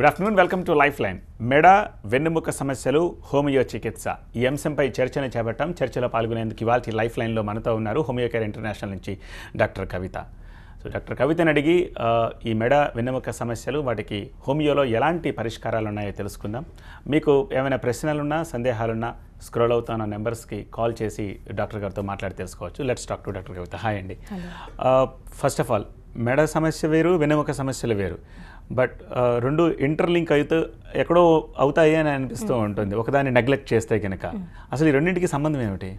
Good afternoon, welcome to life line. మెడ వెన్నెముక సమస్యలు, హోమియో చికిత్స ఈ అంశంపై చర్చను చేపట్టాం. చర్చలో పాల్గొనేందుకు ఇవాళ లైఫ్ లైన్లో మనతో ఉన్నారు హోమియో కేర్ ఇంటర్నేషనల్ నుంచి డాక్టర్ కవిత. సో డాక్టర్ కవితని అడిగి ఈ మెడ వెన్నెముక సమస్యలు, వాటికి హోమియోలో ఎలాంటి పరిష్కారాలు ఉన్నాయో తెలుసుకుందాం. మీకు ఏమైనా ప్రశ్నలున్నా సందేహాలున్నా స్క్రోల్ అవుతున్న నెంబర్స్కి కాల్ చేసి డాక్టర్ గారితో మాట్లాడి తెలుసుకోవచ్చు. Let's talk to doctor Kavitha. Hi అండి. ఫస్ట్ ఆఫ్ ఆల్, మెడ సమస్య వేరు, వెన్నెముక సమస్యలు వేరు. బట్ రెండు ఇంటర్లింక్ అయితే ఎక్కడో అవుతాయి అని అనిపిస్తూ ఉంటుంది ఒకదాన్ని నెగ్లెక్ట్ చేస్తే కనుక. అసలు ఈ రెండింటికి సంబంధం ఏమిటి?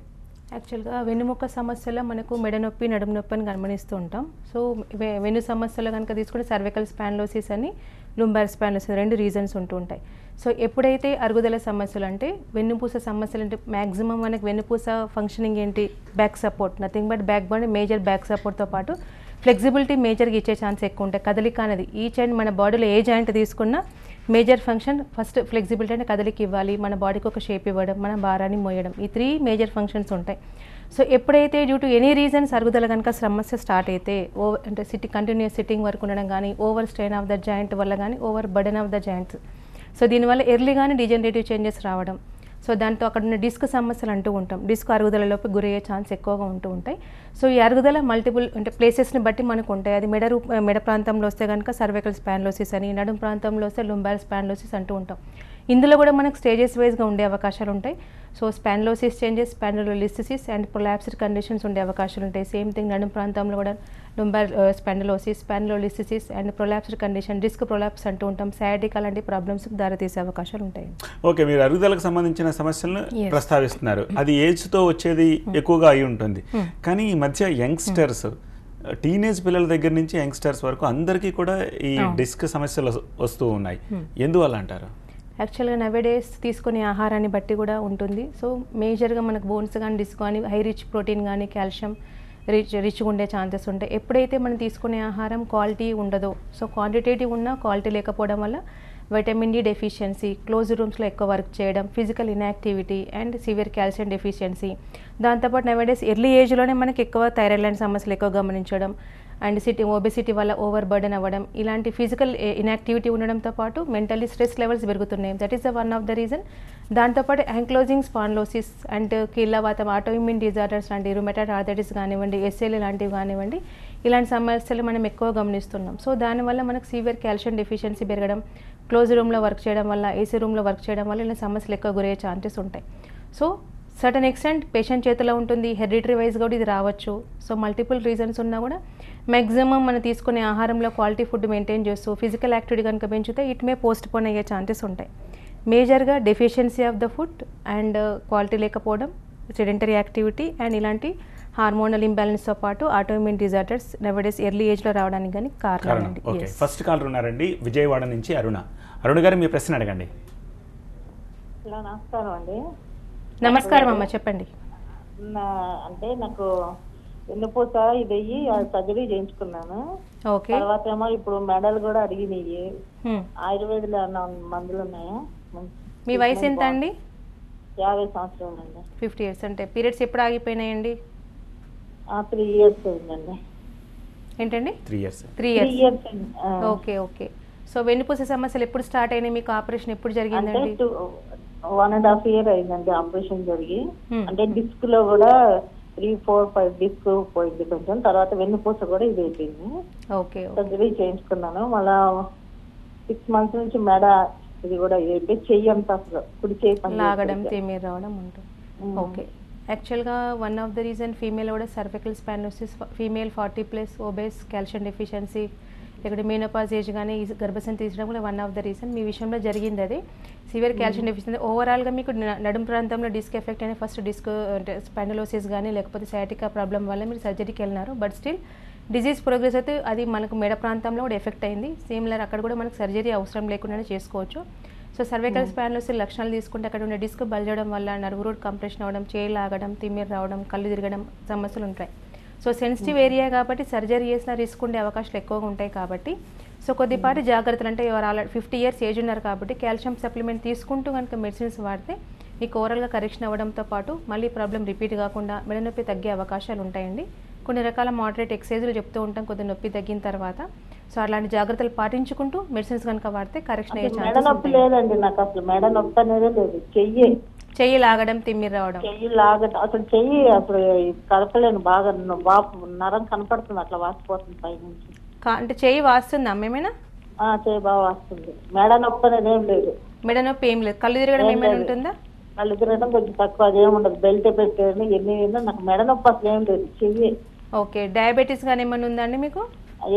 యాక్చువల్గా వెన్నుముక్క సమస్యలో మనకు మెడ నొప్పి, నడుము నొప్పి అని గమనిస్తూ ఉంటాం. సో వెన్ను సమస్యలు కనుక తీసుకుంటే సర్వికల్ స్పాండిలోసిస్ అని, లుంబార్ స్పాండిలోసిస్ రెండు రీజన్స్ ఉంటూ ఉంటాయి. సో ఎప్పుడైతే అరుగుదల సమస్యలు అంటే వెన్నుపూస సమస్యలు అంటే మ్యాక్సిమం మనకి వెన్నుపూస ఫంక్షనింగ్ ఏంటి, back support, nothing but back bone major back సపోర్ట్తో పాటు ఫ్లెక్సిబిలిటీ మేజర్గా ఇచ్చే ఛాన్స్ ఎక్కువ ఉంటాయి. కదలిక అనేది ఈచ్ అండ్ మన బాడీలో ఏ జాయింట్ తీసుకున్నా మేజర్ ఫంక్షన్ ఫస్ట్ ఫ్లెక్సిబిలిటీ అంటే కదలిక ఇవ్వాలి, మన బాడీకి ఒక షేప్ ఇవ్వడం, మన భారాన్ని మోయడం, ఈ 3 మేజర్ ఫంక్షన్స్ ఉంటాయి. సో ఎప్పుడైతే డ్యూ టు ఎనీ రీజన్స్ అరుగుదల కనుక సమస్య స్టార్ట్ అయితే అంటే కంటిన్యూస్ సిట్టింగ్ వరకు ఉండడం కానీ, over strain of the joint వల్ల కానీ, over burden of the joints, so దీనివల్ల ఎర్లీగానే డిజనరేటివ్ చేంజెస్ రావడం, సో దాంతో అక్కడ ఉన్న డిస్క్ సమస్యలు అంటూ ఉంటాం. డిస్క్ అరుగుదలలోకి గురయ్యే ఛాన్స్ ఎక్కువగా ఉంటూ ఉంటాయి. సో ఈ అరుగుదల మల్టిపుల్ అంటే ప్లేసెస్ని బట్టి మనకు ఉంటాయి. అది మెడ ప్రాంతంలో వస్తే కనుక సర్వైకల్ స్పాండిలోసిస్ అని, నడుము ప్రాంతంలో వస్తే లుంబార్ స్పాండిలోసిస్ అంటూ ఉంటాం. ఇందులో కూడా మనకు స్టేజెస్ వైజ్గా ఉండే అవకాశాలు ఉంటాయి. So spondylosis changes, spondylolisthesis and prolapsed conditions ఉండే అవకాశాలు ఉంటాయి. సేమ్ థింగ్ నడుము ప్రాంతంలో కూడా lumbar spondylosis, spondylolisthesis and prolapsed condition, disc prolapse అంటూ ఉంటాం. సయాటికా లాంటి ప్రాబ్లమ్స్కి దారితీసే అవకాశాలు ఉంటాయి. ఓకే, మీరు అరుగుదలకు సంబంధించిన సమస్యలను ప్రస్తావిస్తున్నారు. అది ఏజ్తో వచ్చేది ఎక్కువగా అయి ఉంటుంది. కానీ ఈ మధ్య యంగ్స్టర్స్, టీనేజ్ పిల్లల దగ్గర నుంచి యంగ్స్టర్స్ వరకు అందరికీ కూడా ఈ డిస్క్ సమస్యలు వస్తూ ఉన్నాయి. ఎందువల్ల అంటారు? యాక్చువల్గా నవేడేస్ తీసుకునే ఆహారాన్ని బట్టి కూడా ఉంటుంది. సో మేజర్గా మనకు బోన్స్ కానీ, డిస్క్ కానీ, హై రిచ్ ప్రోటీన్ కానీ, కాల్షియం రిచ్గా ఉండే ఛాన్సెస్ ఉంటాయి. ఎప్పుడైతే మనం తీసుకునే ఆహారం క్వాలిటీ ఉండదో, సో క్వాంటిటేటివ్ ఉన్నా క్వాలిటీ లేకపోవడం వల్ల వైటమిన్ డి డెఫిషియన్సీ, క్లోజ్ రూమ్స్లో ఎక్కువ వర్క్ చేయడం, physical inactivity and severe calcium deficiency, దాంతోపాటు నవేడేస్ ఎర్లీ ఏజ్లోనే మనకి ఎక్కువ థైరాయిడ్ లాంటి సమస్యలు ఎక్కువ గమనించడం అండ్ ఒబెసిటీ వల్ల ఓవర్ బర్డెన్ అవ్వడం, ఇలాంటి ఫిజికల్ ఇన్యాక్టివిటీ ఉండడంతో పాటు మెంటల్లీ స్ట్రెస్ లెవెల్స్ పెరుగుతున్నాయి. That is the one of the reason. దాంతోపాటు యాంక్లోజింగ్ స్పాండిలోసిస్ అండ్ కీళ్ళవాతం, ఆటోఇమ్యూన్ డిజార్డర్స్ లాంటి రుమటాయిడ్ ఆర్థరైటిస్ కానివ్వండి, ఎస్ఎల్ లాంటివి కానివ్వండి, ఇలాంటి సమస్యలు మనం ఎక్కువ గమనిస్తున్నాం. సో దానివల్ల మనకు సివియర్ కాల్షియం డెఫిషియన్సీ పెరగడం, క్లోజ్ రూమ్లో వర్క్ చేయడం వల్ల, ఏసీ రూమ్లో వర్క్ చేయడం వల్ల ఇలా సమస్యలు ఎక్కువ గురయ్యే ఛాన్సెస్ ఉంటాయి. సో సర్టన్ ఎక్స్టెంట్ పేషెంట్ చేతిలో ఉంటుంది, హెరిడిటరీ వైజ్ కూడా ఇది రావచ్చు. సో మల్టిపుల్ రీజన్స్ ఉన్నా కూడా మ్యాక్సిమం మనం తీసుకునే ఆహారంలో క్వాలిటీ ఫుడ్ మెయింటైన్ చేస్తూ ఫిజికల్ యాక్టివిటీ కనుక పెంచితే ఇట్ మే పోస్ట్ పోన్ అయ్యే ఛాన్సెస్ ఉంటాయి. మేజర్గా deficiency of the food and quality లేకపోవడం, సెడెంటరీ యాక్టివిటీ అండ్ ఇలాంటి హార్మోనల్ ఇంబ్యాలెన్స్తో పాటు ఆటోఇమ్యూన్ డిజార్డర్స్ నవడేస్ ఎర్లీ ఏజ్లో రావడానికి కానీ కారణం. ఓకే, ఫస్ట్ కాల్ ఉన్నారండి విజయవాడ నుంచి అరుణ. అరుణ గారు మీ ప్రశ్న అడగండి. నమస్కారం అండి. నమస్కారం అమ్మ, చెప్పండి. అంటే నాకు వెన్నుపూస ఇది అయ్యి సర్జరీ చేయించుకున్నాను. తర్వాత ఏమో ఇప్పుడు మెడల్ కూడా అడిగినాయి. ఆయుర్వేదలో మందులు ఉన్నాయా? మీ వయసు ఎంత అండి? 50 సంవత్సరాలు అండి. 50 years అంటే పీరియడ్స్ ఎప్పుడు ఆగిపోయినాయండి? 3 years అయిందండి. ఏంటండి? 3 years. 3 years. Okay okay. So వెన్నుపూస సమస్యలు ఎప్పుడు స్టార్ట్ అయినాయి మీకు? ఆపరేషన్ ఎప్పుడు జరిగిందండి? 1.5 years అయిందండి ఆపరేషన్ జరిగి. అంటే డిస్క్ లో కూడా 3, 4, 5 డిస్క్ పోయింది కొంచెం. తర్వాత వెన్నుపూస కూడా ఇది అయిపోయింది. ఓకే, సర్జరీ చేయించుకున్నాను. మళ్ళా 6 months నుంచి మెడ ఇది కూడా అయిపోయి చెయ్యి అంతా అసలు కుడి చేయి పని లాగడం, తిమ్మిరి రావడం ఉంటుంది. ఓకే, యాక్చువల్గా one of the reason female కూడా cervical spondylosis, female 40+ obese, calcium deficiency, లేకపోతే మెనోపాజ్ ఏజ్ కానీ గర్భసం తీసడం కూడా వన్ ఆఫ్ ద రీజన్. మీ విషయంలో జరిగింది అది సివియర్ కాల్షియం డెఫిషియన్సీ. ఓవరాల్గా మీకు నడుము ప్రాంతంలో డిస్క్ ఎఫెక్ట్ అయిన ఫస్ట్ డిస్క్ అంటే స్పాండిలోసిస్ కానీ లేకపోతే సయాటికా ప్రాబ్లం వల్ల మీరు సర్జరీకి వెళ్ళినారు. బట్ స్టిల్ డిజీజ్ ప్రోగ్రెస్ అయితే అది మనకు మెడ ప్రాంతంలో కూడా ఎఫెక్ట్ అయింది. సిమిలర్ అక్కడ కూడా మనకు సర్జరీ అవసరం లేకుండానే చేసుకోవచ్చు. సో సర్వైకల్ స్పాండిలోసిస్ లక్షణాలు తీసుకుంటే అక్కడ ఉన్న డిస్క్ బల్జడం వల్ల నర్వ్ రూట్ కంప్రెషన్ అవ్వడం, చేయి లాగడం, తిమ్మిరి రావడం, కళ్ళు తిరగడం సమస్యలు ఉంటాయి. సో సెన్సిటివ్ ఏరియా కాబట్టి సర్జరీ చేసిన రిస్క్ ఉండే అవకాశాలు ఎక్కువగా ఉంటాయి. కాబట్టి సో కొద్దిపాటి జాగ్రత్తలు అంటే ఎవరు ఆల్రెడీ 50 years ఏజ్ ఉన్నారు కాబట్టి కాల్షియం సప్లిమెంట్ తీసుకుంటూ కనుక మెడిసిన్స్ వాడితే మీకు ఓవరాల్గా కరెక్షన్ అవ్వడంతో పాటు మళ్ళీ ప్రాబ్లం రిపీట్ కాకుండా మెడ నొప్పి తగ్గే అవకాశాలు ఉంటాయండి. కొన్ని రకాల మోడరేట్ ఎక్సర్సైజులు చెప్తూ ఉంటాం కొద్ది నొప్పి తగ్గిన తర్వాత. సో అలాంటి జాగ్రత్తలు పాటించుకుంటూ మెడిసిన్స్ కనుక వాడితే కరెక్షన్ అయ్యే మెడ ఛాన్సెస్ నొప్పి ఉంటాయి. లేదండి, నాకు అసలు మెడ నొప్పి అనేది లేదు. చెయ్యి లాగడం, తిమ్మిరి రావడం. చెయ్యి లాగడం, అసలు చెయ్యి అసలు కదపలేను, బాగా వాపు నరం కనపడుతుంది, అట్లా వాసిపోతుంది పైనుంచి. అంటే చెయ్యి వాస్తుందా ఏమైనా? చెయ్యి బాగా వస్తుంది. మెడ నొప్పి అనేది ఏం లేదు. మెడ నొప్పి ఏం లేదు. కళ్ళు తిరగడం ఏమైనా ఉంటుందా? కళ్ళు తిరగడం కొంచెం తక్కువ, అదేం ఉండదు. బెల్ట్ పెట్టేది ఎన్ని నాకు మెడ నొప్పి అసలు ఏం లేదు. చెయ్యి. ఓకే. డయాబెటీస్ కానీ ఏమైనా ఉందా అండి మీకు?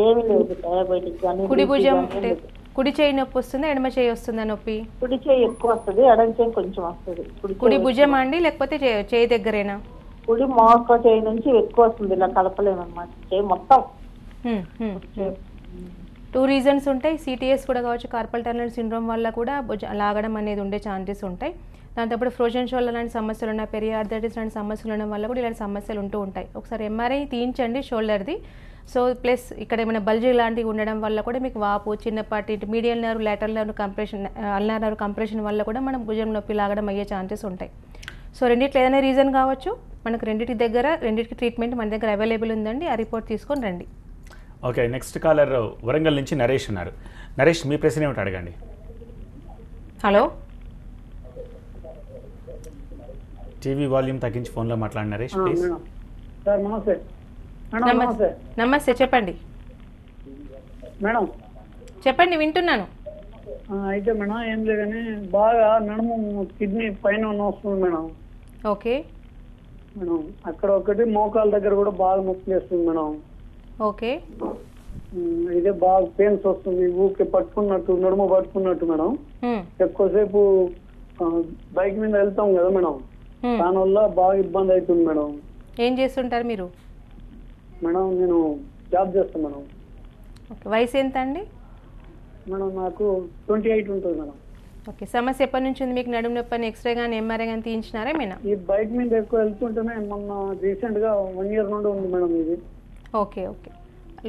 ఏమి లేదు. డయాబెటిక్ కానీ కుడి భుజం అంటే కుడి చేయి నొప్పి వస్తుందా, ఎడమ చేయి వస్తుందా నొప్పి? కుడి చేయి ఎక్కువ వస్తుంది, ఎడమ చేయి కొంచెం వస్తుంది. కుడి భుజం అండి లేకపోతే చేయి దగ్గరేనా? కుడి మోక చేయి నుంచి ఎక్కువ వస్తుంది, ఇలా కలపలేము అనమాట. చేయి మొత్తం. 2 రీజన్స్ ఉంటాయి. సిటిఎస్ కూడా కావచ్చు, కార్పల్ టన్నెల్ సిండ్రోమ్ వల్ల కూడా లాగడం అనేది ఉండే ఛాన్సెస్ ఉంటాయి. దాంతోపాటు ఫ్రోజన్ షోల్డర్ లాంటి సమస్యలు ఉన్న, పెరియార్థరైటిస్ లాంటి సమస్యలు ఉండడం వల్ల కూడా ఇలాంటి సమస్యలు ఉంటూ ఉంటాయి. ఒకసారి ఎంఆర్ఐ తీయించండి షోల్డర్ది. సో ప్లస్ ఇక్కడ ఏమైనా బల్జీ లాంటివి ఉండడం వల్ల కూడా మీకు వాపు, చిన్నపాటి medial nerve, lateral nerve compression, ulnar nerve compression వల్ల కూడా మనం భుజం నొప్పి లాగడం అయ్యే ఛాన్సెస్ ఉంటాయి. సో రెండిట్లో ఏదైనా రీజన్ కావచ్చు. మనకు రెండింటికి ట్రీట్మెంట్ మన దగ్గర అవైలబుల్ ఉందండి. ఆ రిపోర్ట్ తీసుకొని రండి. ఓకే, నెక్స్ట్ కాలర్ వరంగల్ నుంచి నరేష్ ఉన్నారు. నరేష్, మీ ప్రశ్న ఏమిటి అడగండి. హలో, టీవీ వాల్యూమ్ తగ్గించి ఫోన్లో మాట్లాడి నరేష్ ప్లీజ్. సార్ నమస్తే. నమస్తే, చెప్పండి. మేడం చెప్పండి, వింటున్నాను. అయితే మేడం ఏం లేదు కానీ బాగా నడుము కిడ్నీ పైన వస్తుంది మేడం. ఓకే మేడం అక్కడ ఒకటి మోకాల దగ్గర కూడా బాగా నొప్పి వేస్తుంది మేడం. ఓకే. ఇదే బాగా పెయిన్స్ వస్తుంది, ఊకే పట్టుకున్నట్టు, నడుము పట్టుకున్నట్టు మేడం. ఎక్కువసేపు బైక్ మీద వెళ్తాం కదా మేడం, దానివల్ల బాగా ఇబ్బంది అవుతుంది మేడం. ఏం చేస్తుంటారు మీరు? మేడం నేను జాబ్ చేస్తాను మేడం. ఓకే. వయసు ఎంత అండి? మేడం నాకు 28 ఉంటుంది మేడం. ఓకే. సమస్య ఎప్పటి నుంచి ఉంది మీకు? నడుము నొప్పి అని ఎక్స్రే కానీ ఎంఆర్ఐ కానీ తీయించినారా ఏమైనా? ఈ బైక్ మీద ఎక్కువ వెళ్తుంటేనే మొన్న రీసెంట్ గా 1 year నుండి ఉంది మేడం ఇది. ఓకే. ఓకే.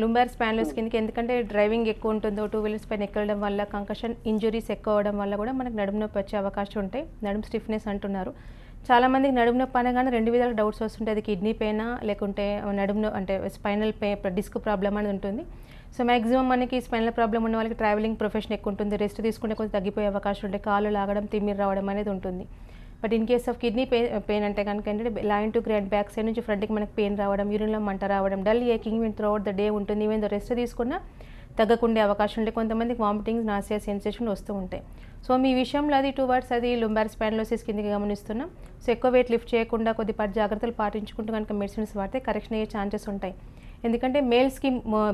లుంబార్ స్పాన్లోస్ కిందకి, ఎందుకంటే డ్రైవింగ్ ఎక్కువ ఉంటుందో, 2 వీలర్స్ పైన ఎక్కడం వల్ల, కంకషన్ ఇంజురీస్ ఎక్కువ అవడం వల్ల కూడా మనకు నడుము నొప్పి వచ్చే అవకాశం ఉంటాయి. నడుము స్టిఫ్నెస్ అంటున్నారు. చాలామందికి నడుము నొప్పి అనగానే 2 విధాలుగా డౌట్స్ వస్తుంటాయి. అది కిడ్నీ పెయినా లేకుంటే నడుము అంటే స్పైనల్ డిస్క్ ప్రాబ్లమ్ అనేది ఉంటుంది. సో మ్యాక్సిమం మనకి స్పైనల్ ప్రాబ్లమ్ ఉన్న వాళ్ళకి ట్రావెలింగ్ ప్రొఫెషన్ ఎక్కువ ఉంటుంది, రెస్ట్ తీసుకుంటే కొంచెం తగ్గిపోయే అవకాశం ఉంటాయి, కాళ్ళు లాగడం, తిమ్మిరి రావడం అనేది ఉంటుంది. But in case of kidney pain అంటే కనుక ఏంటంటే line to grand back side నుంచి ఫ్రంట్కి మనకి పెయిన్ రావడం, యూరిన్లో మంట రావడం, dull aching win through out the day ఉంటుంది. ఈవెన్ రెస్ట్ తీసుకున్నా తగ్గకుండే అవకాశం ఉంటే కొంతమందికి వామిటింగ్స్, నాసియా సెన్సేషన్ వస్తూ ఉంటాయి. సో మీ విషయంలో అది టువర్డ్స్ అది లుంబార్ స్పాండిలోసిస్ కిందకి గమనిస్తున్నాం. సో ఎక్కువ వెయిట్ లిఫ్ట్ చేయకుండా కొద్దిపాటి జాగ్రత్తలు పాటించుకుంటూ కనుక మెడిసిన్స్ వాడితే కరెక్షన్ అయ్యే ఛాన్సెస్ ఉంటాయి. ఎందుకంటే మేల్స్కి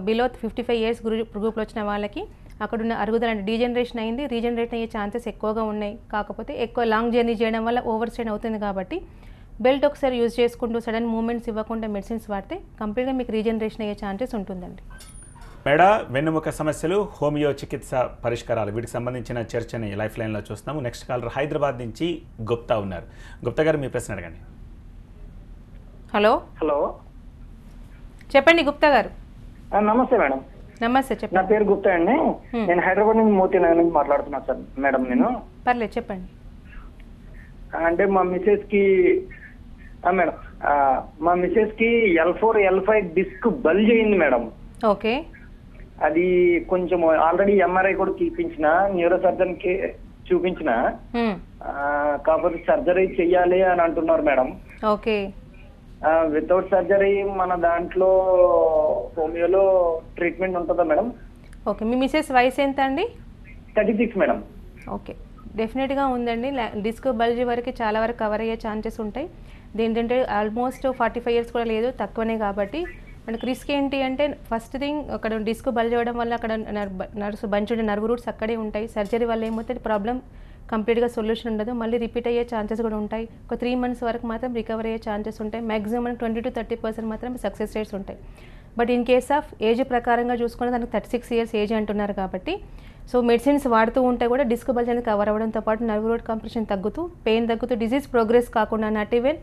బిలో 55 years గ్రూప్లో వచ్చిన వాళ్ళకి అక్కడున్న అరుగుదల అంటే డీజనరేషన్ అయింది, రీజనరేట్ అయ్యే ఛాన్సెస్ ఎక్కువగా ఉన్నాయి. కాకపోతే ఎక్కువ లాంగ్ జర్నీ చేయడం వల్ల ఓవర్ స్ట్రెయిన్ అవుతుంది కాబట్టి బెల్ట్ ఒకసారి యూజ్ చేసుకుంటూ సడన్ మూమెంట్స్ ఇవ్వకుండా మెడిసిన్స్ వాడితే కంప్లీట్గా మీకు రీజనరేషన్ అయ్యే ఛాన్సెస్ ఉంటుందండి. మెడ, వెన్నుముక సమస్యలు, హోమియో చికిత్స పరిష్కారాలు, వీటికి సంబంధించిన చర్చని లైఫ్ లైన్లో చూస్తున్నాము. నెక్స్ట్ కాలర్ హైదరాబాద్ నుంచి గుప్తా ఉన్నారు. గుప్తా గారు, మీ ప్రశ్న అడగండి. హలో. హలో, చెప్పండి గుప్తా గారు. నమస్తే మేడం. నమస్తే, నా చెప్పండి. పేరు గుప్తా అండి. నేను హైదరాబాద్ నుంచి మోతీనగర్ నుంచి మాట్లాడుతున్నాను సార్. మేడం నేను పర్లేదు చెప్పండి. అంటే మా మిసెస్ కి మేడం మా మిసెస్ కి L4 L5 డిస్క్ బల్జ్ అయింది మేడం. ఓకే. అది కొంచెం ఆల్రెడీ ఎంఆర్ఐ కూడా తీపించిన, న్యూరో సర్జన్ కి చూపించిన, కాకపోతే సర్జరీ చెయ్యాలి అని అంటున్నారు మేడం. ఓకే. వితౌట్ సర్జరీ మన దాంట్లో హోమియోలో ట్రీట్మెంట్ ఉంటుందా మేడం? ఓకే. మీ మిసెస్ వయసు ఎంత అండి? 36 మేడం. ఓకే, డెఫినెట్గా ఉందండి. డిస్క్ బల్జ్ వరకు చాలా వరకు కవర్ అయ్యే ఛాన్సెస్ ఉంటాయి. ఏంటంటే ఆల్మోస్ట్ 45 years కూడా లేదు, తక్కువనే. కాబట్టి మనకు రిస్క్ ఏంటి అంటే ఫస్ట్ థింగ్ అక్కడ డిస్క్ బల్జ్ అవ్వడం వల్ల అక్కడ నర్వ్స్ బంచుండే నర్వ్ రూట్స్ అక్కడే ఉంటాయి. సర్జరీ వల్ల ఏమవుతుంది, ప్రాబ్లం కంప్లీట్గా సొల్యూషన్ ఉండదు, మళ్ళీ రిపీట్ అయ్యే ఛాన్సెస్ కూడా ఉంటాయి. ఒక 3 months వరకు మాత్రం రికవర్ అయ్యే ఛాన్సెస్ ఉంటాయి. మ్యాక్సిమం 20 to 30% మాత్రం సక్సెస్ రేట్స్ ఉంటాయి. But in case of age ప్రకారంగా చూసుకుని దానికి 36 years ఏజ్ అంటున్నారు కాబట్టి సో మెడిసిన్స్ వాడుతూ ఉంటే కూడా డిస్క్ బల్జ్ అనేది కవర్ అవ్వడంతో పాటు నర్వ్ రూట్ కంప్రెషన్ తగ్గుతూ, పెయిన్ తగ్గుతూ, డిజీజ్ ప్రోగ్రెస్ కాకుండా, నాట్ ఈవెన్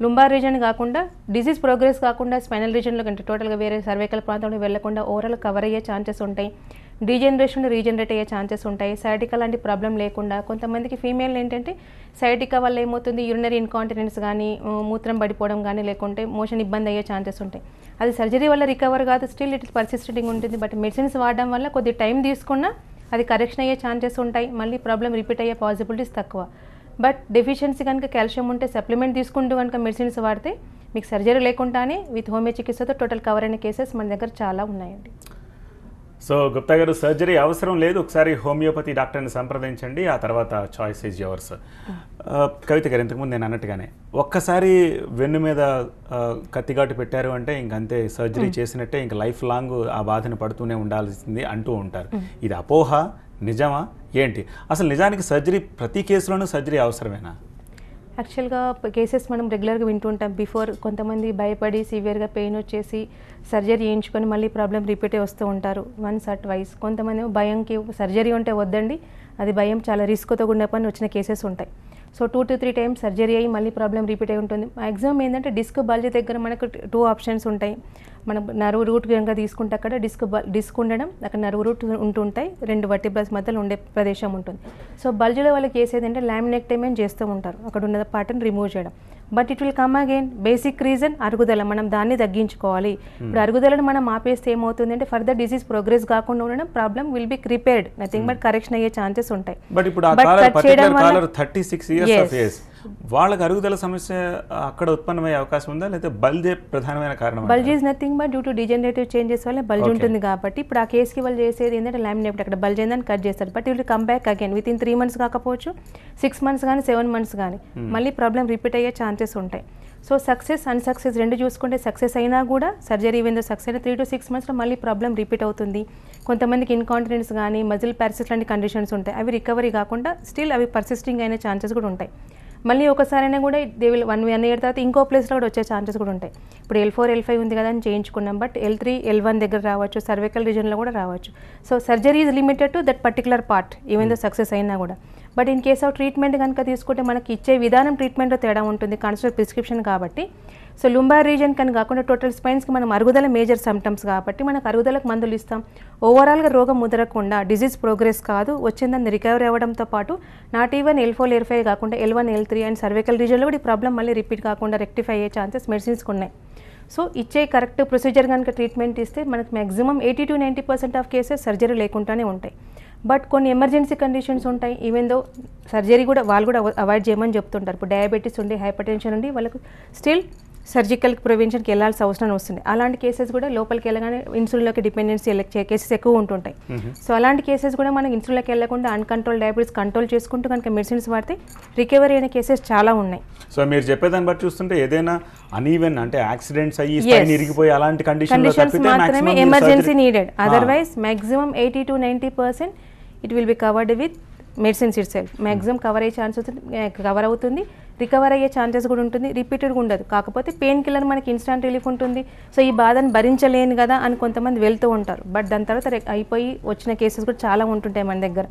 లుంబార్ రీజన్ కాకుండా డిజీజ్ ప్రోగ్రెస్ కాకుండా స్పైనల్ రీజన్లో కంటే టోటల్గా వేరే సర్వైకల్ ప్రాంతంలో వెళ్లకుండా ఓవరాల్ కవర్ అయ్యే ఛాన్సెస్ ఉంటాయి. డీజనరేషన్ రీజనరేట్ అయ్యే ఛాన్సెస్ ఉంటాయి. సైటికా లాంటి ప్రాబ్లం లేకుండా, కొంతమందికి ఫీమేల్ ఏంటంటే సైటికా వల్ల ఏమవుతుంది, యూరినరీ ఇన్కాంటినెన్స్ కానీ, మూత్రం పడిపోవడం కానీ, లేకుంటే మోషన్ ఇబ్బంది అయ్యే ఛాన్సెస్ ఉంటాయి. అది సర్జరీ వల్ల రికవర్ కాదు, స్టిల్ ఇట్ పర్సిస్టెంటింగ్ ఉంటుంది. బట్ మెడిసిన్స్ వాడడం వల్ల కొద్ది టైం తీసుకున్నా అది కరెక్షన్ అయ్యే ఛాన్సెస్ ఉంటాయి, మళ్ళీ ప్రాబ్లం రిపీట్ అయ్యే పాసిబిలిటీస్ తక్కువ. బట్ డెఫిషియన్సీ కనుక కాల్షియం ఉంటే సప్లిమెంట్ తీసుకుంటూ కనుక మెడిసిన్స్ వాడితే మీకు సర్జరీ లేకుండానే విత్ హోమియో చికిత్సతో టోటల్ కవర్ అయిన కేసెస్ మన దగ్గర చాలా ఉన్నాయండి. సో గుప్తా గారు, సర్జరీ అవసరం లేదు, ఒకసారి హోమియోపతి డాక్టర్ని సంప్రదించండి, ఆ తర్వాత చాయిస్ ఈజ్ యువర్స్. కవిత గారు, ఇంతకుముందు నేను అన్నట్టుగానే ఒక్కసారి వెన్ను మీద కత్తిగాటు పెట్టారు అంటే ఇంకంతే, సర్జరీ చేసినట్టే, ఇంక లైఫ్ లాంగ్ ఆ బాధను పడుతూనే ఉండాల్సింది అంటూ ఉంటారు. ఇది అపోహ, నిజమా ఏంటి? అసలు నిజానికి సర్జరీ ప్రతి కేసులోనూ సర్జరీ అవసరమేనా? యాక్చువల్గా కేసెస్ మనం రెగ్యులర్గా వింటుంటాం. బిఫోర్ కొంతమంది భయపడి సివియర్గా పెయిన్ వచ్చేసి సర్జరీ చేయించుకొని మళ్ళీ ప్రాబ్లం రిపీట్ వస్తూ ఉంటారు, వన్స్ ఆర్ ట్వైస్. కొంతమంది భయంకి సర్జరీ ఉంటే వద్దండి, అది భయం చాలా రిస్క్తో కూడిన పని వచ్చిన కేసెస్ ఉంటాయి. సో 2 to 3 టైమ్స్ సర్జరీ అయ్యి మళ్ళీ ప్రాబ్లం రిపీట్ అయి ఉంటుంది. మ్యాక్సిమం ఏంటంటే డిస్క్ బల్జ్ దగ్గర మనకు 2 ఆప్షన్స్ ఉంటాయి. మనం నర్వ్ రూట్ కనుక తీసుకుంటే అక్కడ డిస్క్ ఉండడం, అక్కడ నర్వ్ రూట్ ఉంటుంటాయి, 2 వర్టిబ్రల్స్ మధ్యలో ఉండే ప్రదేశం ఉంటుంది. సో బల్జ్లో వాళ్ళకి చేసేది అంటే లామినెక్టమీ అని చేస్తూ ఉంటారు, అక్కడ ఉన్న పార్ట్ని రిమూవ్ చేయడం. But it will come again, basic reason అరుగుదల, మనం దాన్ని తగ్గించుకోవాలి. ఇప్పుడు అరుగుదలను మనం ఆపేస్తే ఏమవుతుంది అంటే ఫర్దర్ డిసీజ్ ప్రోగ్రెస్ కాకుండా ఉండడం, problem will be repaired, nothing but correction అయ్యే ఛాన్సెస్ ఉంటాయి. బట్ ఇప్పుడు ఆ caller, particular caller 36 years of age, వాళ్ళకి అరుగుదల సమస్య అక్కడ ఉత్పన్నమయ్యే అవకాశం ఉందా, లేకపోతే బల్జే ప్రధానమైన కారణం? Bulge is nothing but due to degenerative changes వల్ల బల్జ్ ఉంటుంది కాబట్టి ఇప్పుడు ఆ కేసుకి వాళ్ళు చేసేది ఏంటంటే లామినేట్, అక్కడ బల్జ్ ఏందని కట్ చేస్తారు. But it will come back again with in 3 months కాకపోవచ్చు, 6 months కానీ 7 months కానీ మళ్ళీ ప్రాబ్లం రిపీట్ అయ్యే ఛాన్సెస్ ఉంటాయి. సో సక్సెస్ అన్సక్సెస్ రెండు చూసుకుంటే సక్సెస్ అయినా కూడా సర్జరీ ఈవెన్ దో సక్సెస్ అయినా 3 to 6 monthsలో మళ్ళీ ప్రాబ్లం రిపీట్ అవుతుంది. కొంతమందికి ఇన్కాంటినెన్స్ కానీ మజిల్ ప్యారసిస్ లాంటి కండిషన్స్ ఉంటాయి, అవి రికవరీ కాకుండా స్టిల్ అవి పర్సిస్టింగ్ అయిన ఛాన్సెస్ కూడా ఉంటాయి. మళ్ళీ ఒకసారైనా కూడా దే విల్ 1 year తర్వాత ఇంకో ప్లేస్లో కూడా వచ్చే ఛాన్సెస్ కూడా ఉంటాయి. ఇప్పుడు L4 L5 ఉంది కదా అని చేయించుకున్నాం, బట్ L3 L1 దగ్గర రావచ్చు, సర్వైకల్ రీజన్లో కూడా రావచ్చు. So surgery is limited to that particular part even though success అయినా కూడా. But in case of treatment కనుక తీసుకుంటే మనకి ఇచ్చే విధానం ట్రీట్మెంట్లో తేడా ఉంటుంది, కన్సల్ట్ ప్రిస్క్రిప్షన్ కాబట్టి. సో లుంబార్ రీజన్ కని కాకుండా టోటల్ స్పైన్స్కి మనం అరుగుదల మేజర్ సిమ్టమ్స్ కాబట్టి మనకు అరుగుదలకు మందులు ఇస్తాం. ఓవరాల్గా రోగం ముదరకుండా డిజీజ్ ప్రోగ్రెస్ కాదు, వచ్చిందని రికవరీ అవ్వడంతో పాటు నాట్ ఈవెన్ L4 L5 కాకుండా L1 L3 అండ్ సర్వైకల్ రీజన్లో కూడా ఈ ప్రాబ్లం మళ్ళీ రిపీట్ కాకుండా రెక్టిఫై అయ్యే ఛాన్సెస్ మెడిసిన్స్కి ఉన్నాయి. సో ఇచ్చే కరెక్ట్ ప్రొసీజర్ కనుక ట్రీట్మెంట్ ఇస్తే మనకు maximum 80 to 90% of cases surgery లేకుండానే ఉంటాయి. బట్ కొన్ని ఎమర్జెన్సీ కండిషన్స్ ఉంటాయి, ఈవెన్ దో సర్జరీ కూడా వాళ్ళు కూడా అవాయిడ్ చేయమని చెప్తుంటారు. ఇప్పుడు డయాబెటీస్ ఉండి, హైపర్ టెన్షన్ ఉండి వాళ్ళకు స్టిల్ సర్జికల్ ప్రివెన్షన్కి వెళ్ళాల్సిన అవసరం వస్తుంది. అలాంటి కేసెస్ కూడా లోపలికి వెళ్ళగానే ఇన్సులిన్లోకి డిపెండెన్సీ కేసెస్ ఎక్కువ ఉంటుంటాయి. సో అలాంటి కేసెస్ కూడా మనకి ఇన్సులిన్లోకి వెళ్ళకుండా అన్కంట్రోల్ డయాబెటీస్ కంట్రోల్ చేసుకుంటూ కనుక మెడిసిన్స్ వాడితే రికవరీ అయిన కేసెస్ చాలా ఉన్నాయి. సో మీరు చెప్పేదాన్ని బట్టి చూస్తుంటే ఏదైనా అన్ఈవెన్ అంటే యాక్సిడెంట్స్ అయ్యి స్పైన్ ఇరిగిపోయి అలాంటి కండిషన్స్ మాత్రమే emergency needed, otherwise maximum 80 to 90% it will be covered with medicines it self. Maximum cover అయ్యే ఛాన్సెస్ కవర్ అవుతుంది, రికవర్ అయ్యే ఛాన్సెస్ కూడా ఉంటుంది, రిపీటెడ్గా ఉండదు. కాకపోతే పెయిన్ కిల్లర్ మనకి ఇన్స్టాంట్ రిలీఫ్ ఉంటుంది. సో ఈ బాధను భరించలేను కదా అని కొంతమంది వెళ్తూ ఉంటారు, బట్ దాని తర్వాత అయిపోయి వచ్చిన కేసెస్ కూడా చాలా ఉంటుంటాయి మన దగ్గర.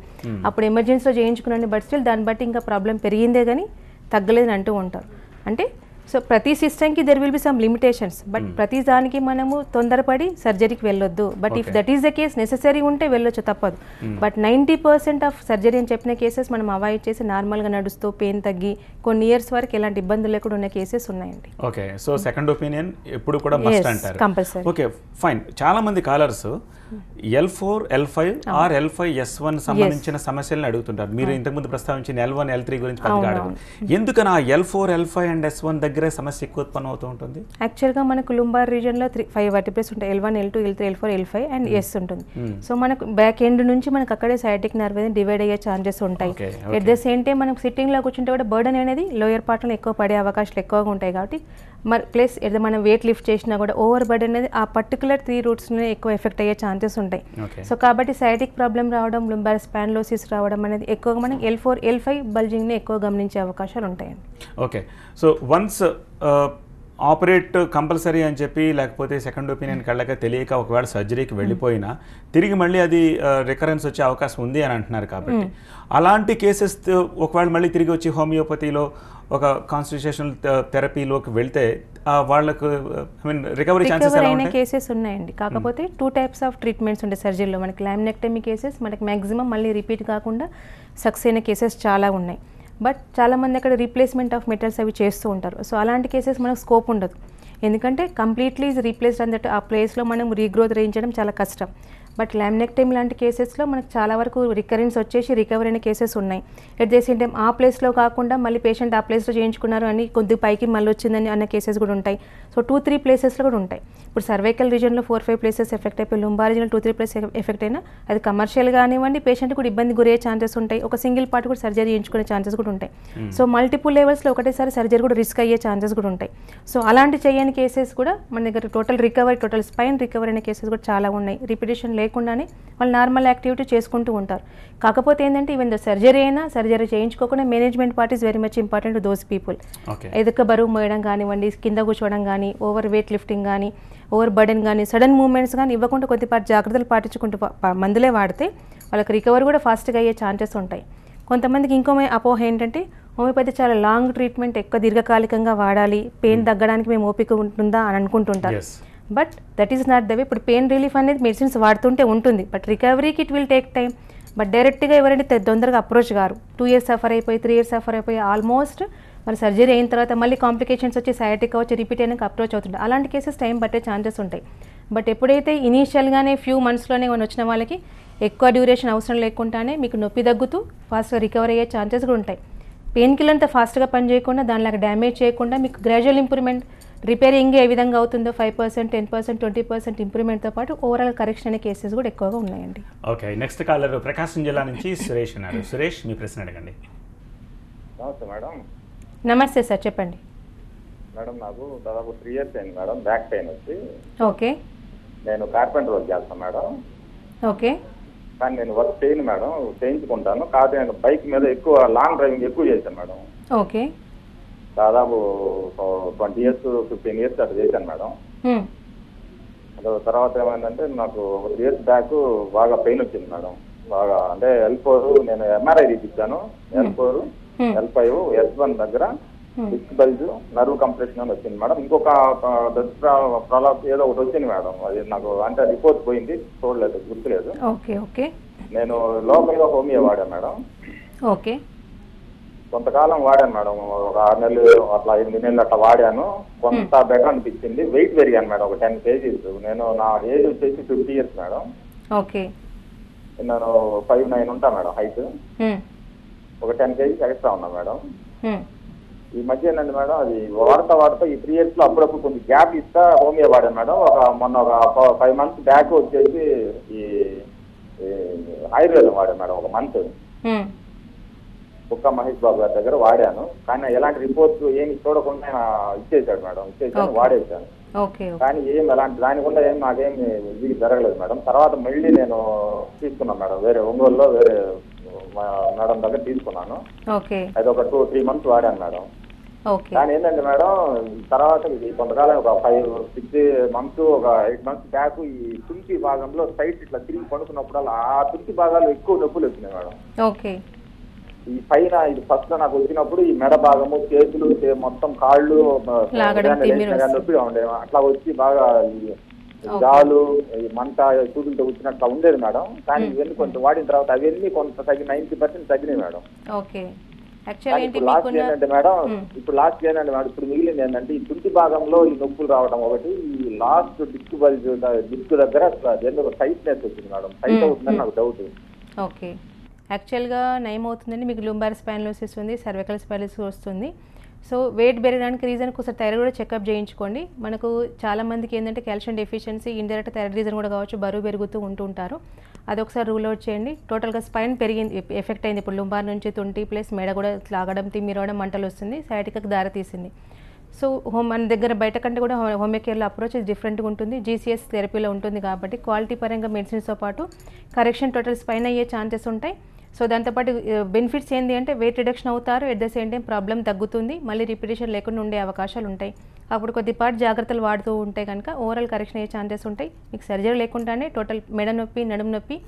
అప్పుడు ఎమర్జెన్సీలో చేయించుకున్నాను, బట్ స్టిల్ దాన్ని బట్టి ఇంకా ప్రాబ్లం పెరిగిందే కానీ తగ్గలేదని అంటూ ఉంటారు. అంటే సో ప్రతి సిస్టమ్కి there will be some limitations, but ప్రతి దానికి మనము తొందరపడి సర్జరీకి వెళ్ళొద్దు. But if that is the case necessary ఉంటే వెళ్ళొచ్చు, తప్పదు. బట్ 90% ఆఫ్ సర్జరీ అని చెప్పిన కేసెస్ మనం అవాయిడ్ చేసి నార్మల్గా నడుస్తూ పెయిన్ తగ్గి కొన్ని ఇయర్స్ వరకు ఎలాంటి ఇబ్బందులు లేకుండా ఉన్న కేసెస్ ఉన్నాయండి. ఓకే, సో సెకండ్ ఒపీనియన్ ఎప్పుడు కూడా మస్ట్ అంటారు. కంపల్సరీ. Okay fine. చాలా మంది callers L4 L5 are L5 S1 సంబంధించిన సమస్యలను అడుగుతుంటారు. మీరు ఇంతకుముందు ప్రస్తావించిన L1 L3 గురించి పెద్దగా అడగరు. ఎందుకని ఆ L4 L5 అండ్ S1 దగ్గరే సమస్య ఎక్కువ ఉత్పన్నం అవుతూ ఉంటుంది? యాక్చువల్గా మనకు లుంబార్ రీజన్లో 5 వర్టిబ్రేస్ ఉంటాయి, L1 L2 L3 L4 L5 and S ఉంటుంది. సో మనకు బ్యాక్ ఎండ్ నుంచి మనకు అక్కడే సైటిక్ నర్వ్ అనేది డివైడ్ అయ్యే ఛాన్సెస్ ఉంటాయి. ఎట్ ద సేమ్ టైం మనకు సిట్టింగ్లో కూర్చుంటే కూడా బర్డన్ అనేది లోయర్ పార్ట్లో ఎక్కువ పడే అవకాశాలు ఎక్కువగా ఉంటాయి. కాబట్టి మరి ప్లస్ ఏదో మనం వెయిట్ లిఫ్ట్ చేసినా కూడా ఓవర్ బర్డన్ అనేది ఆ పర్టికులర్ 3 రూట్స్నే ఎక్కువ ఎఫెక్ట్ అయ్యే ఛాన్సెస్ ఉంటాయి. సో కాబట్టి సైటిక్ ప్రాబ్లం రావడం, లుంబార్ స్పాండిలోసిస్ రావడం అనేది ఎక్కువగా మనం L4 L5 బల్జింగ్ని ఎక్కువ గమనించే అవకాశాలు ఉంటాయండి. Okay, so once operate compulsory అని చెప్పి లేకపోతే సెకండ్ ఒపీనియన్కి వెళ్ళక తెలియక ఒకవేళ సర్జరీకి వెళ్ళిపోయినా తిరిగి మళ్ళీ అది రికరెన్స్ వచ్చే అవకాశం ఉంది అని అంటున్నారు. కాబట్టి అలాంటి కేసెస్ ఒకవేళ మళ్ళీ తిరిగి వచ్చి హోమియోపతిలో ఒక కాన్స్టిట్యూషనల్ థెరపీలోకి వెళ్తే వాళ్ళకు రికవరీ ఛాన్సెస్ ఎలా ఉంటాయి? కేసెస్ ఉన్నాయండి, కాకపోతే 2 types ఆఫ్ ట్రీట్మెంట్స్ ఉంటాయి సర్జరీలో. మనకి లామినెక్టమీ కేసెస్ మనకి మ్యాక్సిమం మళ్ళీ రిపీట్ కాకుండా సక్సెస్ అయిన కేసెస్ చాలా ఉన్నాయి. బట్ చాలామంది అక్కడ రీప్లేస్మెంట్ ఆఫ్ మెటల్స్ అవి చేస్తూ ఉంటారు. సో అలాంటి కేసెస్ మనకు స్కోప్ ఉండదు. ఎందుకంటే కంప్లీట్లీ రీప్లేస్డ్ అన్నట్టు ఆ ప్లేస్లో మనం రీగ్రోత్ చేయించడం చాలా కష్టం. బట్ లామినెక్టమీ లాంటి కేసెస్లో మనకు చాలా వరకు రికరెన్స్ వచ్చేసి రికవర్ అయిన కేసెస్ ఉన్నాయి. ఎట్ ద సేమ్ టైం ఆ ప్లేస్లో కాకుండా మళ్ళీ పేషెంట్ ఆ ప్లేస్లో చేయించుకున్నారు అని కొద్ది పైకి మళ్ళీ వచ్చిందని అన్న కేసెస్ కూడా ఉంటాయి. సో 2-3 ప్లేసెస్లో కూడా ఉంటాయి. ఇప్పుడు సర్వైకల్ రీజన్లో 4-5 ప్లేసెస్ ఎఫెక్ట్ అయిపోయి లుంబార్ రీజన్లో 2-3 ప్లేసెస్ ఎఫెక్ట్ అయినా అది కమర్షియల్ కానివ్వండి, పేషెంట్ కూడా ఇబ్బంది గురయ్యే ఛాన్సెస్ ఉంటాయి. ఒక సింగిల్ పార్ట్ కూడా సర్జరీ చేయించుకునే ఛాన్సెస్ కూడా ఉంటాయి. సో మల్టిపుల్ లెవెల్స్లో ఒకటేసారి సర్జరీ కూడా రిస్క్ అయ్యే ఛాన్సెస్ కూడా ఉంటాయి. సో అలాంటి చేయని కేసెస్ కూడా మన దగ్గర టోటల్ స్పైన్ రికవర్ అయిన కేసెస్ కూడా చాలా ఉన్నాయి. రిపిటేషన్ లేకుండానే వాళ్ళు నార్మల్ యాక్టివిటీ చేసుకుంటూ ఉంటారు. కాకపోతే ఏంటంటే ఈవెన్ ద సర్జరీ అయినా సర్జరీ చేయించుకోకుండా management part is very much important to those people. ఎదుక బరువు మోయడం కానివ్వండి, కింద కూర్చోవడం కానీ, ఓవర్ వెయిట్ లిఫ్టింగ్ కానీ, ఓవర్ బర్డెన్ కానీ, సడన్ మూవ్మెంట్స్ కానీ ఇవ్వకుండా కొద్దిపాటి జాగ్రత్తలు పాటించుకుంటూ మందులే వాడితే వాళ్ళకి రికవర్ కూడా ఫాస్ట్గా అయ్యే ఛాన్సెస్ ఉంటాయి. కొంతమందికి ఇంకో అపోహ ఏంటంటే హోమియోపతి చాలా లాంగ్ ట్రీట్మెంట్, ఎక్కువ దీర్ఘకాలికంగా వాడాలి, పెయిన్ తగ్గడానికి మేము ఓపిక ఉంటుందా అని అనుకుంటుంటారు. But that is not the way. ఇప్పుడు పెయిన్ రిలీఫ్ అనేది మెడిసిన్స్ వాడుతుంటే ఉంటుంది, బట్ రికవరీకి it will take time. But డైరెక్ట్గా ఎవరైతే తొందరగా అప్రోచ్ గారు 2 years సఫర్ అయిపోయి 3 years సఫర్ అయిపోయి ఆల్మోస్ట్ మరి సర్జరీ అయిన తర్వాత మళ్ళీ కాంప్లికేషన్స్ వచ్చి సయాటికా వచ్చి రిపీట్ అయినాక అప్రోచ్ అవుతుంటాయి. అలాంటి కేసెస్ టైం పట్టే ఛాన్సెస్ ఉంటాయి. బట్ ఎప్పుడైతే ఇనీషియల్గానే ఫ్యూ మంత్స్లోనే వచ్చిన వాళ్ళకి ఎక్కువ డ్యూరేషన్ అవసరం లేకుండానే మీకు నొప్పి తగ్గుతూ ఫాస్ట్గా రికవర్ అయ్యే ఛాన్సెస్ కూడా ఉంటాయి. పెయిన్ కిల్లర్ అంతా ఫాస్ట్గా పని చేయకుండా దానిలాగా డ్యామేజ్ చేయకుండా మీకు గ్రాడ్యువల్ ఇంప్రూవ్మెంట్, రిపేరింగ్ ఏ విధంగా అవుతుందో 5%, 10%, 20% ఇంప్రూవ్మెంట్తో పాటు ఓవరాల్ కరెక్షన్ అనే కేసెస్ కూడా ఎక్కువగా ఉన్నాయండి. ఓకే, నెక్స్ట్ కాలర్ ప్రకాశం జిల్లా నుంచి సురేష్ ఉన్నారు. సురేష్, మీ ప్రశ్న అడగండి. నమస్తే మేడం. నమస్తే సార్, చెప్పండి. మేడం నాకు దాదాపు 3 years అయింది మేడం బ్యాక్ పెయిన్ వచ్చి. ఓకే. నేను కార్పెంటర్ వర్క్ చేస్తాను మేడం. ఓకే. కానీ నేను వర్క్ చేయను మేడం, చేయించుకుంటాను. కాకపోతే నేను బైక్ మీద ఎక్కువ లాంగ్ డ్రైవింగ్ ఎక్కువ చేశాను మేడం. ఓకే. దాదాపు 20 years 15 years అట్లా చేశాను మేడం. తర్వాత ఏమైందంటే నాకు 3 years బ్యాక్ బాగా పెయిన్ వచ్చింది మేడం. బాగా అంటే L4 నేను MRI తీపించాను. L4, L5, S1 దగ్గర డిస్క్ బల్జ్, నర్వ్ కంప్రెషన్ అని వచ్చింది మేడం. ఇంకొక ప్రాబ్లం ఏదో ఒకటి వచ్చింది మేడం. అది నాకు అంటే రిపోర్ట్ పోయింది, చూడలేదు, గుర్తులేదు. ఓకే. ఓకే. నేను లోకల్గా హోమియో వాడాను మేడం. ఓకే. కొంతకాలం వాడాను మేడం, ఒక 6 నెలలు అట్లా 8 నెలలు అట్లా వాడాను. కొంత బెటర్ అనిపించింది. వెయిట్ పెరిగాను మేడం, ఒక 10 kgs. నేను నా ఏజ్ వచ్చేసి 50 years మేడం. ఓకే. నేను 5'9" ఉంటా మేడం హైట్. ఒక 10 kgs ఎక్స్ట్రా ఉన్నా మేడం. ఈ మధ్య ఏంటంటే మేడం అది వాడతా ఈ 3 years లో అప్పుడప్పుడు కొంచెం గ్యాప్ ఇస్తా హోమియో వాడాను మేడం. మొన్న ఒక 5 months బ్యాక్ వచ్చేసి ఈ ఆయుర్వేదం వాడాను మేడం. ఒక మంత్ కుక్క మహేష్ బాబు గారి దగ్గర వాడాను. కానీ ఎలాంటి రిపోర్ట్స్ ఏమి చూడకుండా ఇచ్చేసాడు మేడం. ఇచ్చేసాను, వాడేసాను. కానీ ఏం ఎలాంటి దానికుండా ఏం నాకేం ఇది జరగలేదు మేడం. తర్వాత మళ్ళీ నేను తీసుకున్నాను మేడం, వేరే ఒంగోలులో వేరే మేడం దగ్గర తీసుకున్నాను. అది ఒక 2-3 months వాడాను మేడం. కానీ ఏంటంటే మేడం తర్వాత ఇది కొంతకాలం ఒక 5-6 months, ఒక 8 months బ్యాక్ ఈ తుంటి భాగంలో సైడ్ ఇట్లా తిరిగి పడుకున్నప్పుడు ఆ తుంటి భాగాలు ఎక్కువ నొప్పులు వచ్చినాయి మేడం. ఈ పైన ఇది ఫస్ట్ లో నాకు వచ్చినప్పుడు ఈ మెడ భాగము, చేతులు, మొత్తం కాళ్ళు నొప్పిగా ఉండేవి. అట్లా వచ్చి బాగా జాలు, మంట, సూదులతో వచ్చినట్లా ఉండేది మేడం. కానీ ఇవన్నీ కొంచెం వాడిన తర్వాత అవన్నీ కొంత 90% తగ్గినాయి మేడం. లాస్ట్ ఏంటంటే మేడం ఇప్పుడు మిగిలింది ఏంటంటే ఈ తుంటి భాగంలో ఈ నొప్పులు రావడం ఒకటి, ఈ లాస్ట్ డిస్క్ బల్జ్ డిస్క్ దగ్గర టైట్నెస్ వచ్చింది మేడం. టైట్ అవుతుందని నాకు డౌట్. ఓకే. యాక్చువల్గా నయం అవుతుందండి. మీకు లుంబార్ స్పైనలోసిస్ ఉంది, సర్వికల్ స్పైనలోసిస్ వస్తుంది. సో వెయిట్ పెరగడానికి రీజన్ ఒకసారి థైరాయిడ్ కూడా చెకప్ చేయించుకోండి. మనకు చాలామందికి ఏంటంటే calcium deficiency, indirect thyroid reason కూడా కావచ్చు, బరువు పెరుగుతూ ఉంటుంటారు. అది ఒకసారి రూల్ అవుట్ చేయండి. టోటల్గా స్పైన్ పెరిగింది, ఎఫెక్ట్ అయింది. ఇప్పుడు లుంబార్ నుంచి తుంటి ప్లస్ మెడ కూడా లాగడం, తిమ్మిరవడం, మంటలు వస్తుంది, సయాటికాకి దారి తీసింది. సో మన దగ్గర బయట కంటే కూడా హోమియో కేర్లో అప్రోచ్ డిఫరెంట్గా ఉంటుంది. GCS థెరపీలో ఉంటుంది కాబట్టి క్వాలిటీ పరంగా మెడిసిన్స్తో పాటు కరెక్షన్ టోటల్ స్పైన్ అయ్యే ఛాన్సెస్ ఉంటాయి. సో దాంతోపాటు బెనిఫిట్స్ ఏంటి అంటే వెయిట్ రిడక్షన్ అవుతారు, at the same time problem తగ్గుతుంది, మళ్ళీ రిపిటేషన్ లేకుండా ఉండే అవకాశాలు ఉంటాయి. అప్పుడు కొద్దిపాటు జాగ్రత్తలు వాడుతూ ఉంటే కనుక ఓవరాల్ కరెక్షన్ అయ్యే ఛాన్సెస్ ఉంటాయి. మీకు సర్జరీ లేకుండానే టోటల్ మెడ నొప్పి, నడుము నొప్పి,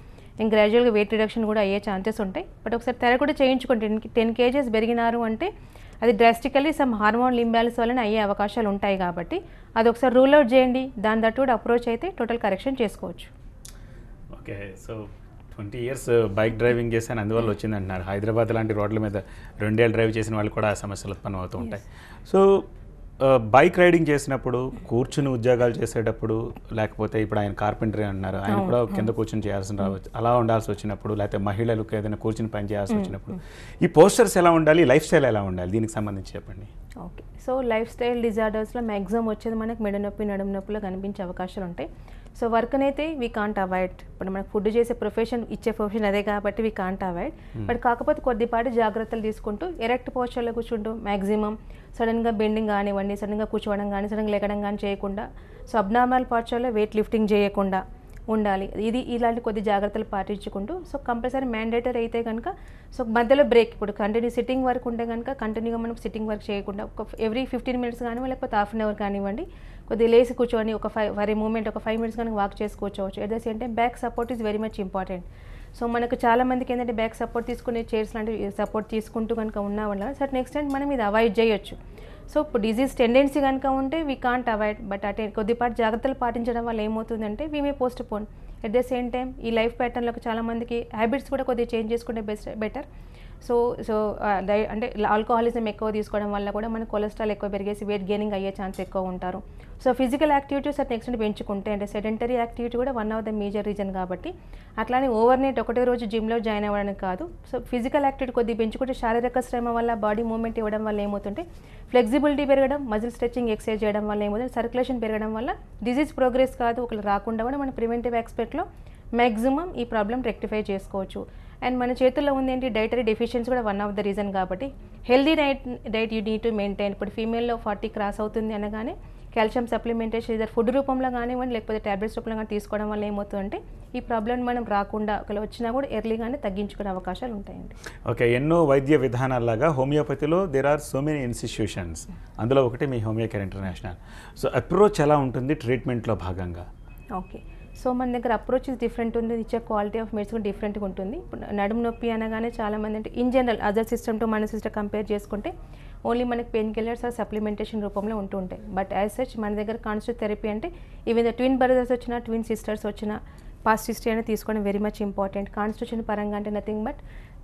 ఇంకా గ్రాడ్యువల్గా వెయిట్ రిడక్షన్ కూడా అయ్యే ఛాన్సెస్ ఉంటాయి. బట్ ఒకసారి థైరాయిడ్ కూడా చేయించుకోండి. 10 kgs పెరిగినారు అంటే అది డ్రాస్టికల్లీ సమ్ హార్మోన్ ఇంబ్యాలెన్స్ వలన అయ్యే అవకాశాలు ఉంటాయి కాబట్టి అది ఒకసారి రూల్ అవుట్ చేయండి. దాని తట్టు కూడా అప్రోచ్ అయితే టోటల్ కరెక్షన్ చేసుకోవచ్చు. Okay. So 20 years bike driving చేశాను, అందువల్ల వచ్చిందంటున్నారు. హైదరాబాద్ లాంటి రోడ్ల మీద 2 ఏళ్ళు డ్రైవ్ చేసిన వాళ్ళు కూడా సమస్యలు ఉత్పన్నం అవుతూ ఉంటాయి. సో బైక్ రైడింగ్ చేసినప్పుడు కూర్చుని ఉద్యోగాలు చేసేటప్పుడు, లేకపోతే ఇప్పుడు ఆయన కార్పెంటరీ అన్నారు, ఆయన కూడా కింద కూర్చొని చేయాల్సి రావచ్చు, అలా ఉండాల్సి వచ్చినప్పుడు, లేకపోతే మహిళలకు ఏదైనా కూర్చుని పని చేయాల్సి వచ్చినప్పుడు ఈ పోస్చర్స్ ఎలా ఉండాలి, లైఫ్ స్టైల్ ఎలా ఉండాలి, దీనికి సంబంధించి చెప్పండి. ఓకే, సో లైఫ్ స్టైల్ డిజార్డర్స్లో మ్యాక్సిమం వచ్చేది మనకు మెడ నొప్పి, నడుము నొప్పిలో కనిపించే అవకాశాలు ఉంటాయి. సో వర్క్ని అయితే వీ కాంట్ అవాయిడ్. ఇప్పుడు మనకు ఫుడ్ చేసే ప్రొఫెషన్, ఇచ్చే ప్రొఫెషన్ అదే కాబట్టి వీ కాంట్ అవాయిడ్. బట్ కాకపోతే కొద్దిపాటి జాగ్రత్తలు తీసుకుంటూ ఎరెక్ట్ పోస్చర్లో కూర్చుంటూ మ్యాక్సిమం సడన్గా బెండింగ్ కానివ్వండి, సడన్గా కూర్చోవడం కానీ, సడన్గా లెగడం కానీ చేయకుండా, సో అబ్నార్మల్ పోస్చర్లో వెయిట్ లిఫ్టింగ్ చేయకుండా ఉండాలి. ఇలాంటి కొద్ది జాగ్రత్తలు పాటించుకుంటూ, సో కంపల్సరీ మ్యాండేటరీ అయితే కనుక సో మధ్యలో బ్రేక్, ఇప్పుడు కంటిన్యూ సిట్టింగ్ వర్క్ ఉంటే కనుక కంటిన్యూగా మనం సిట్టింగ్ వర్క్ చేయకుండా ఎవ్రీ 15 minutes కానివ్వండి, లేకపోతే హాఫ్ అన్ అవర్ కానివ్వండి, కొద్దిగా లేసి కూర్చొని ఒక 5 minutes కనుక వాక్ చేసుకోవచ్చు. At the same time back support is very much important. So మనకు చాలా మందికి ఏంటంటే బ్యాక్ సపోర్ట్ తీసుకునే చైర్స్ లాంటివి సపోర్ట్ తీసుకుంటూ కనుక ఉన్న వల్ల సర్టెన్ ఎక్స్టెంట్ మనం ఇది అవాయిడ్ చేయొచ్చు. సో ఇప్పుడు డిజీజ్ టెండెన్సీ కనుక ఉంటే వీ కాంట్ అవాయిడ్, బట్ కొద్దిపాటి జాగ్రత్తలు పాటించడం వల్ల ఏమవుతుందంటే we may post phone. At the same time ఈ లైఫ్ ప్యాటర్న్లోకి చాలా మందికి హ్యాబిట్స్ కూడా కొద్దిగా చేంజ్ చేసుకుంటే బెటర్. సో అంటే ఆల్కహాలిజం ఎక్కువ తీసుకోవడం వల్ల కూడా మనకు కొలెస్ట్రాల్ ఎక్కువ పెరిగేసి వెయిట్ గెయినింగ్ అయ్యే ఛాన్స్ ఎక్కువ ఉంటారు. So physical activities at next పెంచుకుంటే, అంటే సెడెంటరీ యాక్టివిటీ కూడా one of the major reason కాబట్టి, అట్లానే ఓవర్ నైట్ ఒకటే రోజు జిమ్లో జాయిన్ అవ్వడానికి కాదు. సో ఫిజికల్ యాక్టివిటీ కొద్దిగా పెంచుకుంటే శారీరక శ్రమ వల్ల బాడీ మూవ్మెంట్ ఇవ్వడం వల్ల ఏమవుతుంటే ఫ్లెక్సిబిలిటీ పెరగడం, మజిల్ స్ట్రెచింగ్ ఎక్సర్సైజ్ చేయడం వల్ల ఏమవుతుంది సర్క్యులేషన్ పెరగడం వల్ల డిజీజ్ ప్రోగ్రెస్ కాదు ఒకళ్ళు రాకుండా కూడా మన ప్రివెంటివ్ ఆస్పెక్ట్లో మ్యాక్సిమం ఈ ప్రాబ్లం రెక్టిఫై చేసుకోవచ్చు. అండ్ మన చేతుల్లో ఉంది ఏంటి, డైటరీ డెఫిషియన్సీ కూడా వన్ ఆఫ్ ద రీజన్ కాబట్టి healthy diet you need to maintain. ఇప్పుడు ఫీమేల్లో 40 క్రాస్ అవుతుంది అనగానే కాల్షియం సప్లిమెంటేషన్ ఇద్దరు ఫుడ్ రూపంలో కానివ్వండి, లేకపోతే ట్యాబ్లెట్స్ రూపంలో కానీ తీసుకోవడం వల్ల ఏమవుతుందంటే ఈ ప్రాబ్లం మనం రాకుండా ఒకవేళ వచ్చినా కూడా ఎర్లీగానే తగ్గించుకునే అవకాశాలు ఉంటాయండి. ఓకే, ఎన్నో వైద్య విధానాల్లాగా హోమియోపతిలో there are so many institutions, అందులో ఒకటి మీ homeo care international. So approach ఎలా ఉంటుంది ట్రీట్మెంట్లో భాగంగా? ఓకే, సో మన దగ్గర అప్రోచ్ డిఫరెంట్ ఉంది, ఇచ్చే క్వాలిటీ ఆఫ్ మెడిసిన్ డిఫరెంట్గా ఉంటుంది. ఇప్పుడు నడుము నొప్పి అనగానే చాలామంది అంటే in general other system to మన సిస్టమ్ కంపేర్ చేసుకుంటే ఓన్లీ మనకి పెయిన్ కిల్లర్స్ ఆ సప్లిమెంటేషన్ రూపంలో ఉంటూ ఉంటాయి. బట్ యాజ్ సచ్ మన దగ్గర కాన్స్టిట్యూట్ థెరపీ అంటే ఈవెన్ ట్విన్ బ్రదర్స్ వచ్చినా, ట్విన్ సిస్టర్స్ వచ్చినా పాస్ట్ హిస్టరీ అనేది తీసుకోవడం వెరీ మచ్ ఇంపార్టెంట్. కాన్స్టిట్యూషన్ పరంగా అంటే nothing but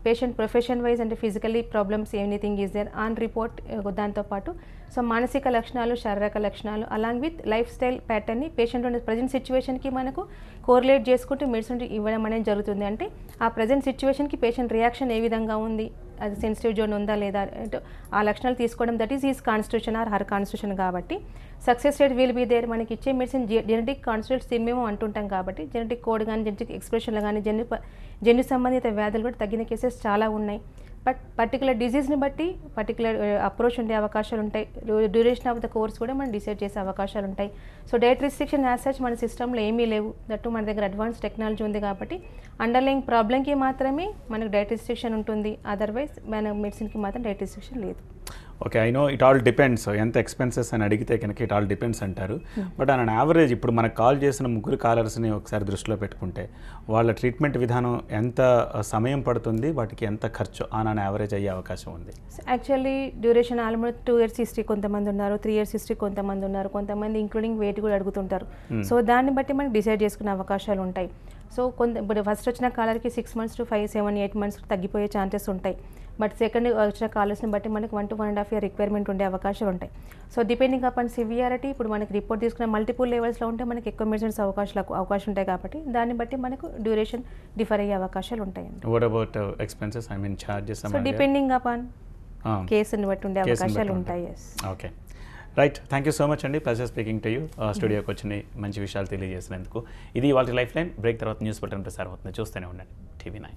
patient profession wise అంటే physically problems anything is there on report. దాంతోపాటు సో మానసిక లక్షణాలు, శారీరక లక్షణాలు along with life style ప్యాటర్న్ని patient ఉన్న ప్రజెంట్ సిచ్యువేషన్కి మనకు కోరిలేట్ చేసుకుంటూ మెడిసిన్ ఇవ్వడం అనేది జరుగుతుంది. అంటే ఆ ప్రజెంట్ సిచ్యువేషన్కి పేషెంట్ రియాక్షన్ ఏ విధంగా ఉంది, అది సెన్సిటివ్ జోన్ ఉందా లేదా, అంటే ఆ లక్షణాలు తీసుకోవడం that is constitution or her constitution కాబట్టి success rate will be there. మనకి ఇచ్చే మెడిసిన్ జెనెటిక్ కాన్స్టిట్యూట్స్ మేము అంటుంటాం కాబట్టి జెనెటిక్ కోడ్ కానీ, జెనెటిక్ ఎక్స్ప్రెషన్లు కానీ, జన్యు సంబంధిత వ్యాధులు కూడా తగ్గిన కేసెస్ చాలా ఉన్నాయి. బట్ పర్టికులర్ డిజీజ్ని బట్టి పర్టికులర్ అప్రోచ్ ఉండే అవకాశాలు ఉంటాయి. డ్యూరేషన్ ఆఫ్ ద కోర్స్ కూడా మనం డిసైడ్ చేసే అవకాశాలు ఉంటాయి. So diet restriction as such మన సిస్టంలో ఏమీ లేవు. దట్టు మన దగ్గర అడ్వాన్స్ టెక్నాలజీ ఉంది కాబట్టి అండర్లైయింగ్ ప్రాబ్లంకి మాత్రమే మనకు డైట్ రిస్ట్రిక్షన్ ఉంటుంది. అదర్వైజ్ మన మెడిసిన్కి మాత్రం డైట్ రిస్ట్రిక్షన్ లేదు. Okay, I know it all depends, ఎంత ఎక్స్పెన్సెస్ అని అడిగితే కనుక ఇట్ ఆల్ డిపెండ్స్ అంటారు. బట్ ఆన్ యావరేజ్ ఇప్పుడు మనకు కాల్ చేసిన 3 కాలర్స్ని ఒకసారి దృష్టిలో పెట్టుకుంటే వాళ్ళ ట్రీట్మెంట్ విధానం ఎంత సమయం పడుతుంది, వాటికి ఎంత ఖర్చు ఆన్ యావరేజ్ అయ్యే అవకాశం ఉంది? Actually duration almost 2 years history కొంతమంది ఉన్నారు, 3 years హిస్టరీ కొంతమంది ఉన్నారు, కొంతమంది ఇంక్లూడింగ్ వెయిట్ కూడా అడుగుతుంటారు. సో దాన్ని బట్టి మనకి డిసైడ్ చేసుకునే అవకాశాలు ఉంటాయి. సో ఇప్పుడు ఫస్ట్ వచ్చిన కాలర్కి 6 months to 5, 7, 8 months తగ్గిపోయే ఛాన్సెస్ ఉంటాయి. బట్ సెకండ్ వచ్చిన కాలర్స్ని బట్టి మనకి 1 to 1.5 year రిక్వైర్మెంట్ ఉండే అవకాశాలు ఉంటాయి. సో డిపెండింగ్ అపాన్ సివియారిటీ ఇప్పుడు మనకి రిపోర్ట్ తీసుకున్న మల్టిపుల్ లెవెల్స్లో ఉంటే మనకి ఎక్కువ మెడిసిన్స్ అవకాశం ఉంటాయి కాబట్టి దాన్ని బట్టి మనకు డ్యూరేషన్ డిఫర్ అయ్యే అవకాశాలు ఉంటాయండి. What about expenses, I mean charges? So depending upon కేసుని బట్టి ఉండే అవకాశాలు ఉంటాయి. Okay, right, thank you so much అండి. Pleasure speaking to you. స్టూడియోకి వచ్చి మంచి విషయాలు తెలియజేసినందుకు. ఇది వాళ్ళ లైఫ్ లైన్. బ్రేక్ తర్వాత న్యూస్ బులెటిన్ ప్రసారం అవుతుంది. చూస్తూనే ఉండండి TV9.